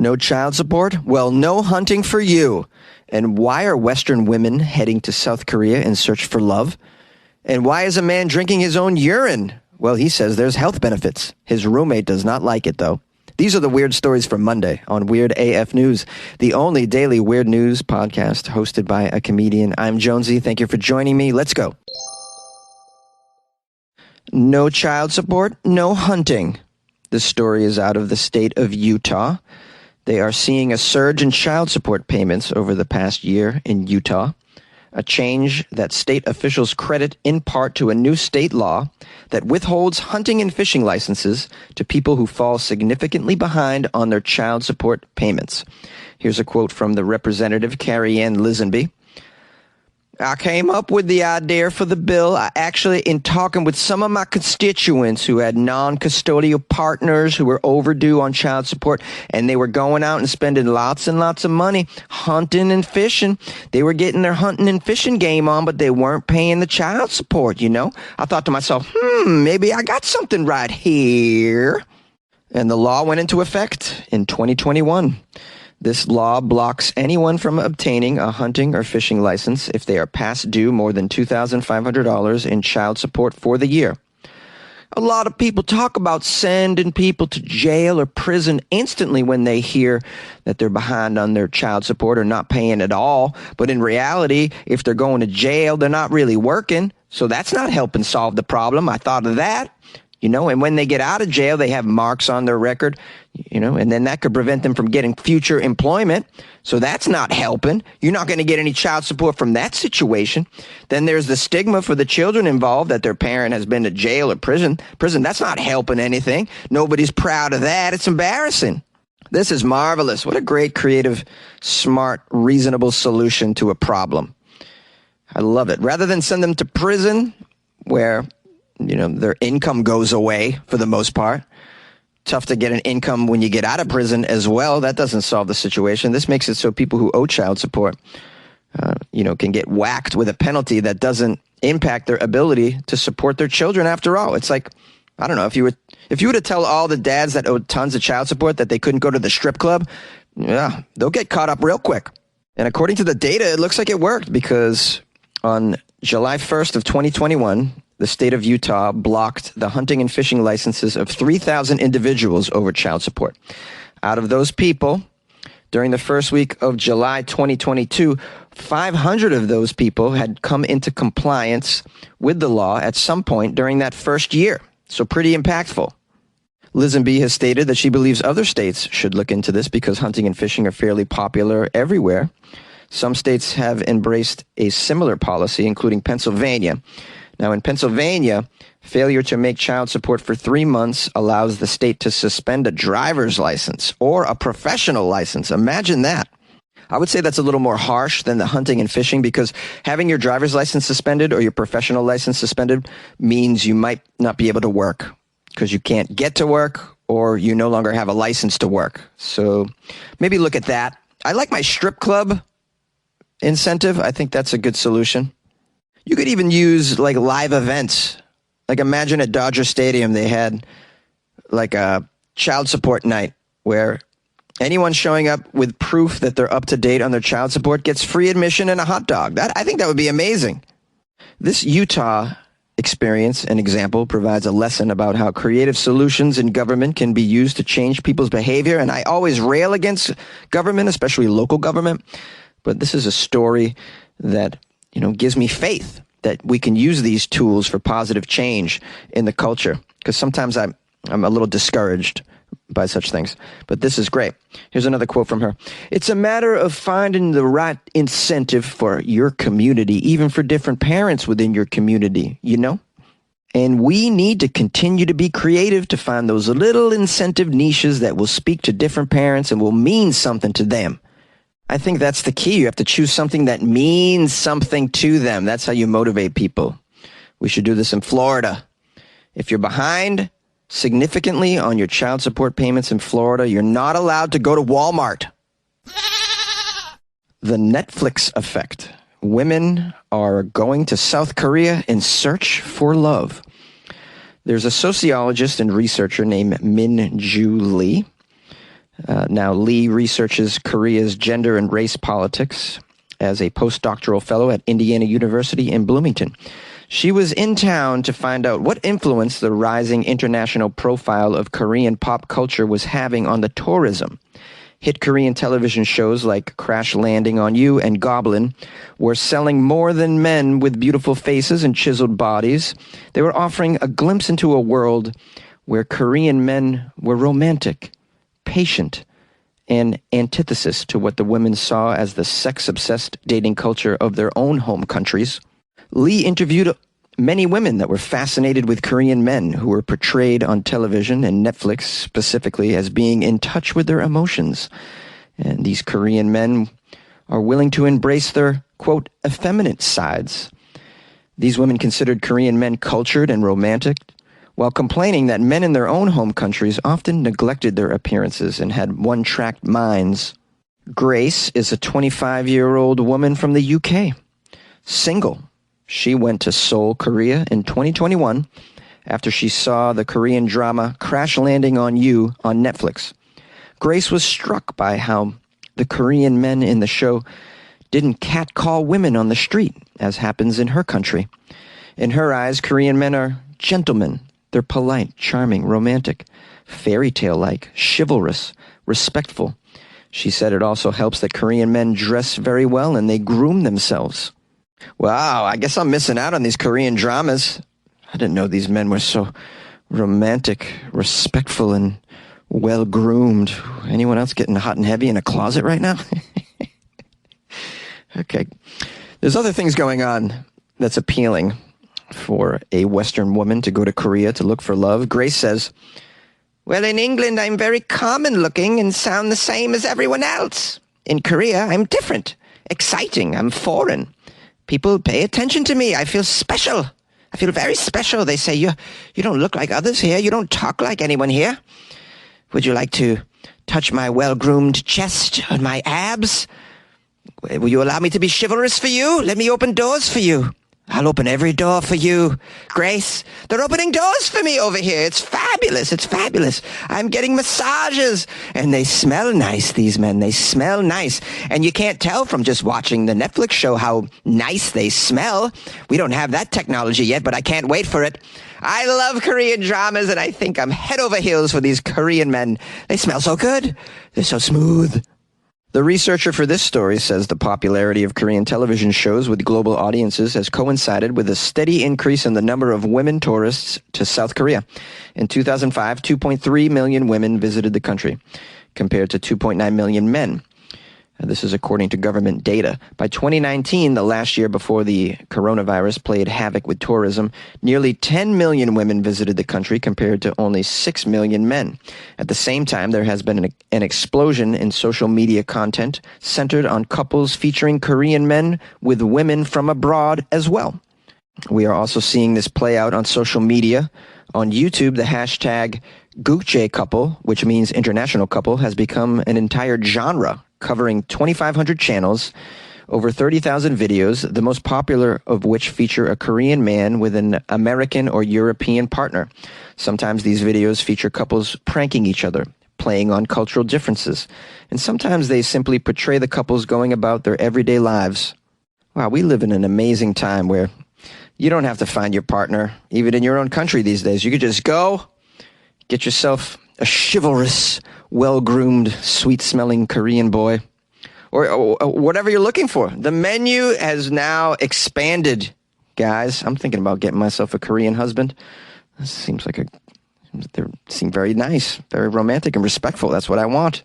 No child support? Well, no hunting for you. And why are Western women heading to South Korea in search for love? And why is a man drinking his own urine? Well, he says there's health benefits. His roommate does not like it, though. These are the weird stories from Monday on Weird AF News, the only daily weird news podcast hosted by a comedian. I'm Jonesy. Thank you for joining me. Let's go. No child support, no hunting. This story is out of the state of Utah. They are seeing a surge in child support payments over the past year in Utah, a change that state officials credit in part to a new state law that withholds hunting and fishing licenses to people who fall significantly behind on their child support payments. Here's a quote from the representative, Carrie Ann Lisenby. I came up with the idea for the bill in talking with some of my constituents who had non-custodial partners who were overdue on child support, and they were going out and spending lots and lots of money hunting and fishing. They were getting their hunting and fishing game on, but they weren't paying the child support, you know? I thought to myself, maybe I got something right here. And the law went into effect in 2021. This law blocks anyone from obtaining a hunting or fishing license if they are past due more than $2,500 in child support for the year. A lot of people talk about sending people to jail or prison instantly when they hear that they're behind on their child support or not paying at all. But in reality, if they're going to jail, they're not really working. So that's not helping solve the problem. I thought of that. And when they get out of jail, they have marks on their record, and then that could prevent them from getting future employment. So that's not helping. You're not going to get any child support from that situation. Then there's the stigma for the children involved that their parent has been to jail or prison. That's not helping anything. Nobody's proud of that. It's embarrassing. This is marvelous. What a great, creative, smart, reasonable solution to a problem. I love it. Rather than send them to prison where their income goes away for the most part. Tough to get an income when you get out of prison as well. That doesn't solve the situation. This makes it so people who owe child support, can get whacked with a penalty that doesn't impact their ability to support their children after all. It's like, I don't know, if you were to tell all the dads that owed tons of child support that they couldn't go to the strip club, yeah, they'll get caught up real quick. And according to the data, it looks like it worked because on July 1st of 2021, the state of Utah blocked the hunting and fishing licenses of 3,000 individuals over child support. Out of those people, during the first week of July 2022, 500 of those people had come into compliance with the law at some point during that first year. So pretty impactful. Lisenby has stated that she believes other states should look into this because hunting and fishing are fairly popular everywhere. Some states have embraced a similar policy, including Pennsylvania. Now, in Pennsylvania, failure to make child support for 3 months allows the state to suspend a driver's license or a professional license. Imagine that. I would say that's a little more harsh than the hunting and fishing because having your driver's license suspended or your professional license suspended means you might not be able to work because you can't get to work or you no longer have a license to work. So maybe look at that. I like my strip club incentive. I think that's a good solution. You could even use like live events. Like imagine at Dodger Stadium, they had like a child support night where anyone showing up with proof that they're up to date on their child support gets free admission and a hot dog. I think that would be amazing. This Utah experience and example provides a lesson about how creative solutions in government can be used to change people's behavior. And I always rail against government, especially local government. But this is a story that gives me faith that we can use these tools for positive change in the culture. Because sometimes I'm a little discouraged by such things. But this is great. Here's another quote from her. It's a matter of finding the right incentive for your community, even for different parents within your community, And we need to continue to be creative to find those little incentive niches that will speak to different parents and will mean something to them. I think that's the key. You have to choose something that means something to them. That's how you motivate people. We should do this in Florida. If you're behind significantly on your child support payments in Florida, you're not allowed to go to Walmart. The Netflix effect. Women are going to South Korea in search for love. There's a sociologist and researcher named Min Joo Lee Now, Lee researches Korea's gender and race politics as a postdoctoral fellow at Indiana University in Bloomington. She was in town to find out what influence the rising international profile of Korean pop culture was having on the tourism. Hit Korean television shows like Crash Landing on You and Goblin were selling more than men with beautiful faces and chiseled bodies. They were offering a glimpse into a world where Korean men were romantic, patient, and antithesis to what the women saw as the sex-obsessed dating culture of their own home countries. Lee interviewed many women that were fascinated with Korean men who were portrayed on television and Netflix specifically as being in touch with their emotions. And these Korean men are willing to embrace their, quote, effeminate sides. These women considered Korean men cultured and romantic, while complaining that men in their own home countries often neglected their appearances and had one-track minds. Grace is a 25-year-old woman from the UK, single. She went to Seoul, Korea in 2021 after she saw the Korean drama Crash Landing on You on Netflix. Grace was struck by how the Korean men in the show didn't catcall women on the street, as happens in her country. In her eyes, Korean men are gentlemen. They're polite, charming, romantic, fairy tale-like, chivalrous, respectful. She said it also helps that Korean men dress very well and they groom themselves. Wow, I guess I'm missing out on these Korean dramas. I didn't know these men were so romantic, respectful, and well-groomed. Anyone else getting hot and heavy in a closet right now? Okay. There's other things going on that's appealing for a Western woman to go to Korea to look for love. Grace says, well, in England, I'm very common-looking and sound the same as everyone else. In Korea, I'm different, exciting, I'm foreign. People pay attention to me. I feel special. I feel very special. They say, you don't look like others here. You don't talk like anyone here. Would you like to touch my well-groomed chest and my abs? Will you allow me to be chivalrous for you? Let me open doors for you. I'll open every door for you, Grace. They're opening doors for me over here. It's fabulous. It's fabulous. I'm getting massages. And they smell nice, these men. They smell nice. And you can't tell from just watching the Netflix show how nice they smell. We don't have that technology yet, but I can't wait for it. I love Korean dramas, and I think I'm head over heels for these Korean men. They smell so good. They're so smooth. The researcher for this story says the popularity of Korean television shows with global audiences has coincided with a steady increase in the number of women tourists to South Korea. In 2005, 2.3 million women visited the country, compared to 2.9 million men. This is according to government data. By 2019, the last year before the coronavirus played havoc with tourism, nearly 10 million women visited the country compared to only 6 million men. At the same time, there has been an explosion in social media content centered on couples featuring Korean men with women from abroad as well. We are also seeing this play out on social media. On YouTube, the hashtag Gukjae couple, which means international couple, has become an entire genre, covering 2,500 channels, over 30,000 videos, the most popular of which feature a Korean man with an American or European partner. Sometimes these videos feature couples pranking each other, playing on cultural differences, and sometimes they simply portray the couples going about their everyday lives. Wow, we live in an amazing time where you don't have to find your partner, even in your own country these days. You could just go, get yourself a chivalrous, well-groomed, sweet-smelling Korean boy, or whatever you're looking for. The menu has now expanded, guys. I'm thinking about getting myself a Korean husband. This seems like they seem very nice, very romantic and respectful. That's what I want.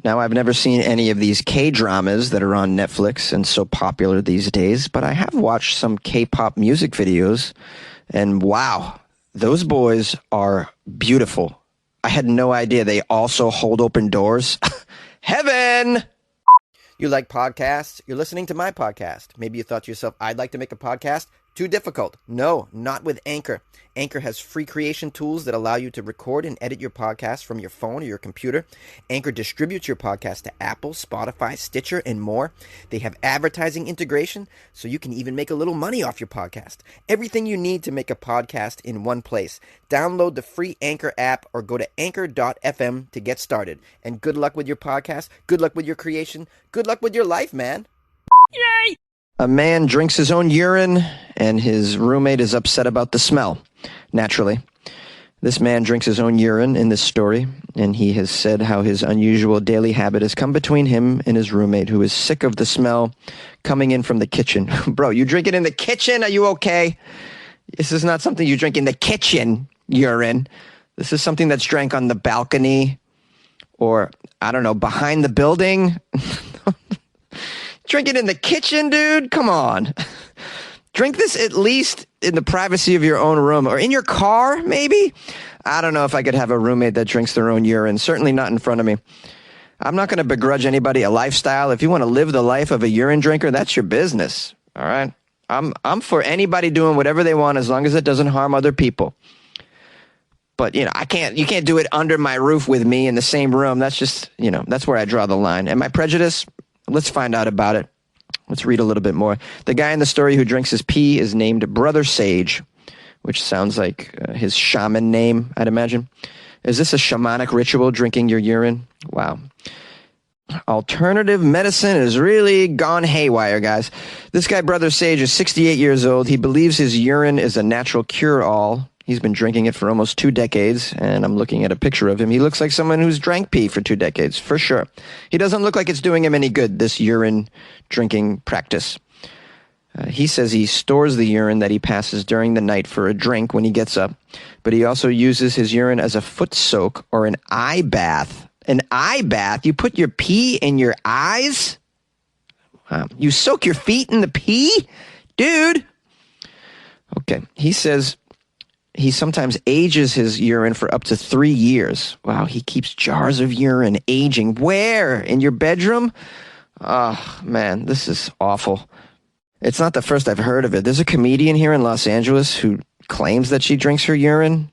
Now, I've never seen any of these K-dramas that are on Netflix and so popular these days, but I have watched some K-pop music videos, and wow, those boys are beautiful. I had no idea they also hold open doors. Heaven! You like podcasts? You're listening to my podcast. Maybe you thought to yourself, I'd like to make a podcast. Too difficult? No, not with Anchor. Anchor has free creation tools that allow you to record and edit your podcast from your phone or your computer. Anchor distributes your podcast to Apple, Spotify, Stitcher, and more. They have advertising integration, so you can even make a little money off your podcast. Everything you need to make a podcast in one place. Download the free Anchor app or go to anchor.fm to get started. And good luck with your podcast. Good luck with your creation. Good luck with your life, man. Yay! A man drinks his own urine, and his roommate is upset about the smell. Naturally. This man drinks his own urine in this story, and he has said how his unusual daily habit has come between him and his roommate, who is sick of the smell coming in from the kitchen. Bro, you drink it in the kitchen? Are you okay? This is not something you drink in the kitchen, urine. This is something that's drank on the balcony or, I don't know, behind the building. Drink it in the kitchen, dude? Come on. Drink this at least in the privacy of your own room or in your car, maybe? I don't know if I could have a roommate that drinks their own urine. Certainly not in front of me. I'm not going to begrudge anybody a lifestyle. If you want to live the life of a urine drinker, that's your business. All right? I'm for anybody doing whatever they want as long as it doesn't harm other people. But, you can't do it under my roof with me in the same room. That's just, that's where I draw the line. Am I prejudiced? Let's find out about it. Let's read a little bit more. The guy in the story who drinks his pee is named Brother Sage, which sounds like his shaman name, I'd imagine. Is this a shamanic ritual, drinking your urine? Wow. Alternative medicine has really gone haywire, guys. This guy, Brother Sage, is 68 years old. He believes his urine is a natural cure-all. He's been drinking it for almost 2 decades, and I'm looking at a picture of him. He looks like someone who's drank pee for 2 decades, for sure. He doesn't look like it's doing him any good, this urine drinking practice. He says he stores the urine that he passes during the night for a drink when he gets up, but he also uses his urine as a foot soak or an eye bath. An eye bath? You put your pee in your eyes? Wow. You soak your feet in the pee? Dude! Okay, he says he sometimes ages his urine for up to 3 years. Wow, he keeps jars of urine aging. Where? In your bedroom? Oh, man, this is awful. It's not the first I've heard of it. There's a comedian here in Los Angeles who claims that she drinks her urine.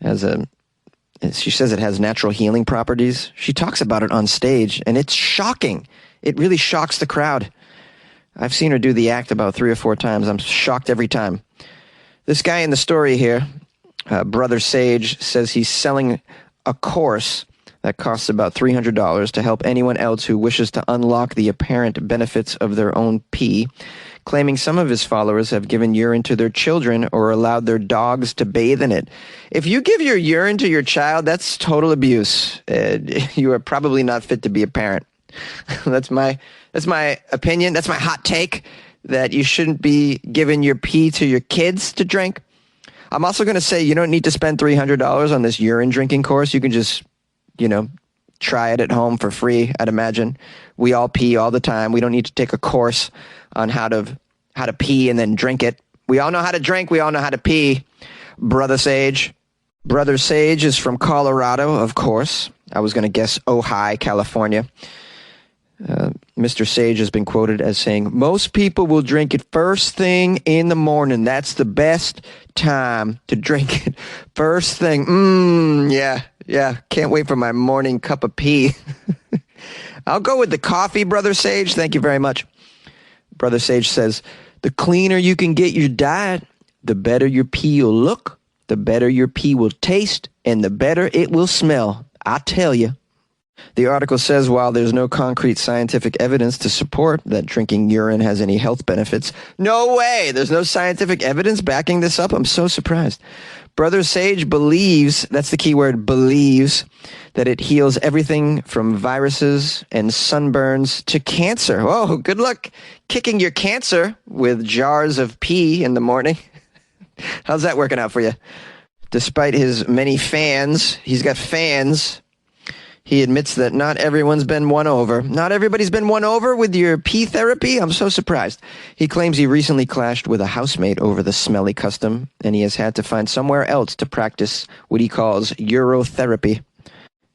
She says it has natural healing properties. She talks about it on stage, and it's shocking. It really shocks the crowd. I've seen her do the act about 3 or 4 times. I'm shocked every time. This guy in the story here, Brother Sage, says he's selling a course that costs about $300 to help anyone else who wishes to unlock the apparent benefits of their own pee, claiming some of his followers have given urine to their children or allowed their dogs to bathe in it. If you give your urine to your child, that's total abuse. You are probably not fit to be a parent. That's my opinion. That's my hot take, that you shouldn't be giving your pee to your kids to drink. I'm also going to say you don't need to spend $300 on this urine drinking course. You can just, try it at home for free, I'd imagine. We all pee all the time. We don't need to take a course on how to pee and then drink it. We all know how to drink. We all know how to pee. Brother Sage. Brother Sage is from Colorado, of course. I was going to guess Ojai, California. Mr. Sage has been quoted as saying, most people will drink it first thing in the morning. That's the best time to drink it. First thing. Yeah. Can't wait for my morning cup of pee. I'll go with the coffee, Brother Sage. Thank you very much. Brother Sage says, the cleaner you can get your diet, the better your pee will look, the better your pee will taste, and the better it will smell. I tell you. The article says while there's no concrete scientific evidence to support that drinking urine has any health benefits. No way! There's no scientific evidence backing this up? I'm so surprised. Brother Sage believes, that's the key word, believes, that it heals everything from viruses and sunburns to cancer. Oh, good luck kicking your cancer with jars of pee in the morning. How's that working out for you? Despite his many fans, he's got fans. He admits that not everyone's been won over. Not everybody's been won over with your pee therapy? I'm so surprised. He claims he recently clashed with a housemate over the smelly custom, and he has had to find somewhere else to practice what he calls urotherapy.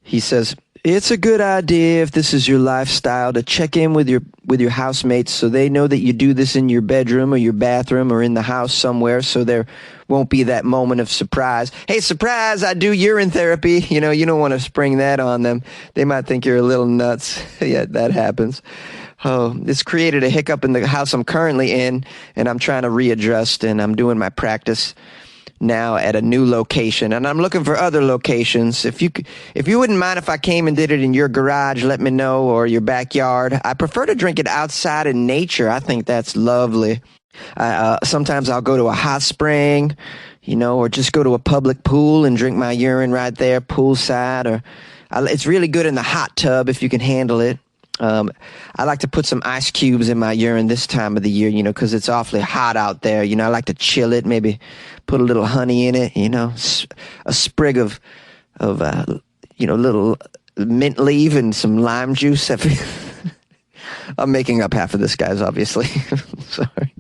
He says, It's a good idea if this is your lifestyle to check in with your housemates so they know that you do this in your bedroom or your bathroom or in the house somewhere, so there won't be that moment of surprise. Hey, surprise, I do urine therapy. You don't want to spring that on them. They might think you're a little nuts. Yeah, that happens. Oh, this created a hiccup in the house I'm currently in, and I'm trying to readjust, and I'm doing my practice now at a new location, and I'm looking for other locations. If you wouldn't mind if I came and did it in your garage, let me know, or your backyard. I prefer to drink it outside in nature. I think that's lovely. Sometimes I'll go to a hot spring, or just go to a public pool and drink my urine right there, poolside, it's really good in the hot tub if you can handle it. I like to put some ice cubes in my urine this time of the year, because it's awfully hot out there. I like to chill it, maybe put a little honey in it, a sprig of little mint leaf and some lime juice. I'm making up half of this, guys, obviously. Sorry.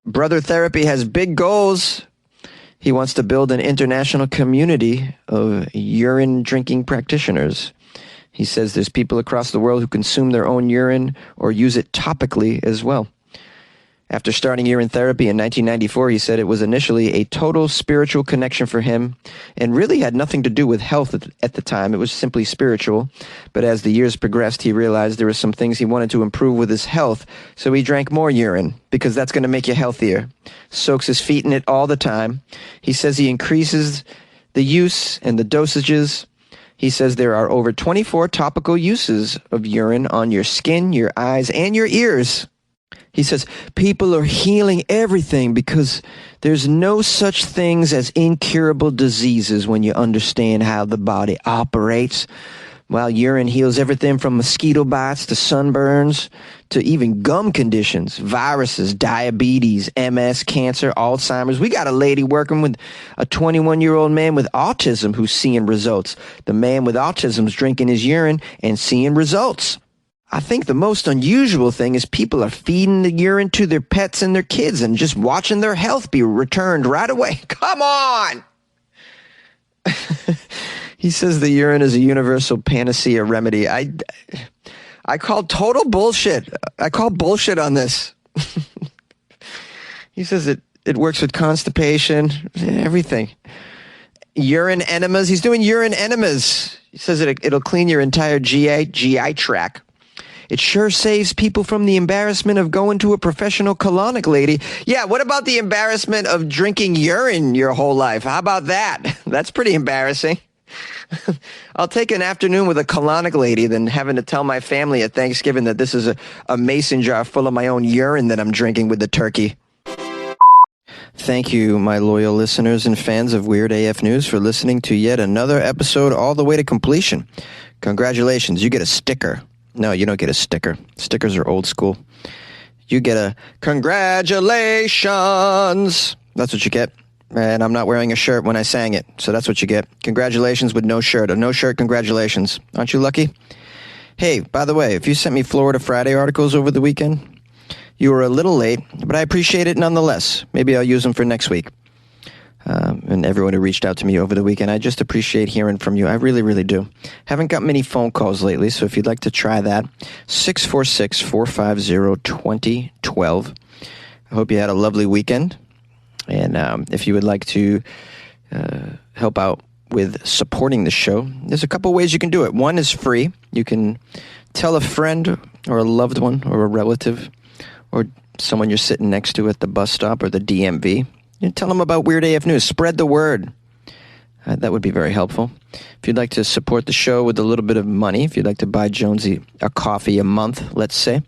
Brother Therapy has big goals. He wants to build an international community of urine drinking practitioners. He says there's people across the world who consume their own urine or use it topically as well. After starting urine therapy in 1994, he said it was initially a total spiritual connection for him and really had nothing to do with health at the time. It was simply spiritual. But as the years progressed, he realized there were some things he wanted to improve with his health, so he drank more urine because that's going to make you healthier. Soaks his feet in it all the time. He says he increases the use and the dosages. He says there are over 24 topical uses of urine on your skin, your eyes, and your ears. He says people are healing everything because there's no such things as incurable diseases when you understand how the body operates. While urine heals everything from mosquito bites to sunburns to even gum conditions, viruses, diabetes, MS, cancer, Alzheimer's. We got a lady working with a 21-year-old man with autism who's seeing results. The man with autism's drinking his urine and seeing results. I think the most unusual thing is people are feeding the urine to their pets and their kids and just watching their health be returned right away. Come on! He says the urine is a universal panacea remedy. I call total bullshit. I call bullshit on this. He says it works with constipation, everything. Urine enemas. He's doing urine enemas. He says it'll clean your entire GI tract. It sure saves people from the embarrassment of going to a professional colonic lady. Yeah, what about the embarrassment of drinking urine your whole life? How about that? That's pretty embarrassing. I'll take an afternoon with a colonic lady than having to tell my family at Thanksgiving that this is a mason jar full of my own urine that I'm drinking with the turkey. Thank you, my loyal listeners and fans of Weird AF News, for listening to yet another episode all the way to completion. Congratulations, you get a sticker. No, you don't get a sticker. Stickers are old school. You get a congratulations. That's what you get. And I'm not wearing a shirt when I sang it, so that's what you get. Congratulations with no shirt. A no shirt congratulations. Aren't you lucky? Hey, by the way, if you sent me Florida Friday articles over the weekend, you were a little late, but I appreciate it nonetheless. Maybe I'll use them for next week. And everyone who reached out to me over the weekend, I just appreciate hearing from you. I really, really do. Haven't got many phone calls lately, so if you'd like to try that, 646-450-2012. I hope you had a lovely weekend. And if you would like to help out with supporting the show, there's a couple ways you can do it. One is free. You can tell a friend or a loved one or a relative or someone you're sitting next to at the bus stop or the DMV. You tell them about Weird AF News. Spread the word. That would be very helpful. If you'd like to support the show with a little bit of money, if you'd like to buy Jonesy a coffee a month, let's say,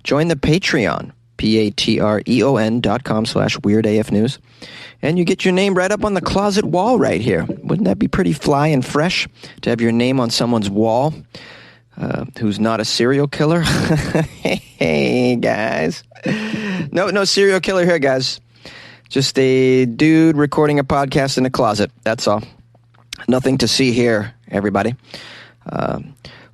join the Patreon, patreon.com/weirdafnews, and you get your name right up on the closet wall right here. Wouldn't that be pretty fly and fresh to have your name on someone's wall who's not a serial killer? Hey, guys. No serial killer here, guys. Just a dude recording a podcast in a closet. That's all. Nothing to see here, everybody.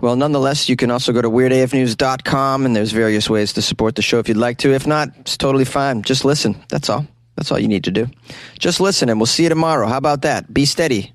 Well, nonetheless, you can also go to weirdafnews.com, and there's various ways to support the show if you'd like to. If not, it's totally fine. Just listen. That's all. That's all you need to do. Just listen, and we'll see you tomorrow. How about that? Be steady.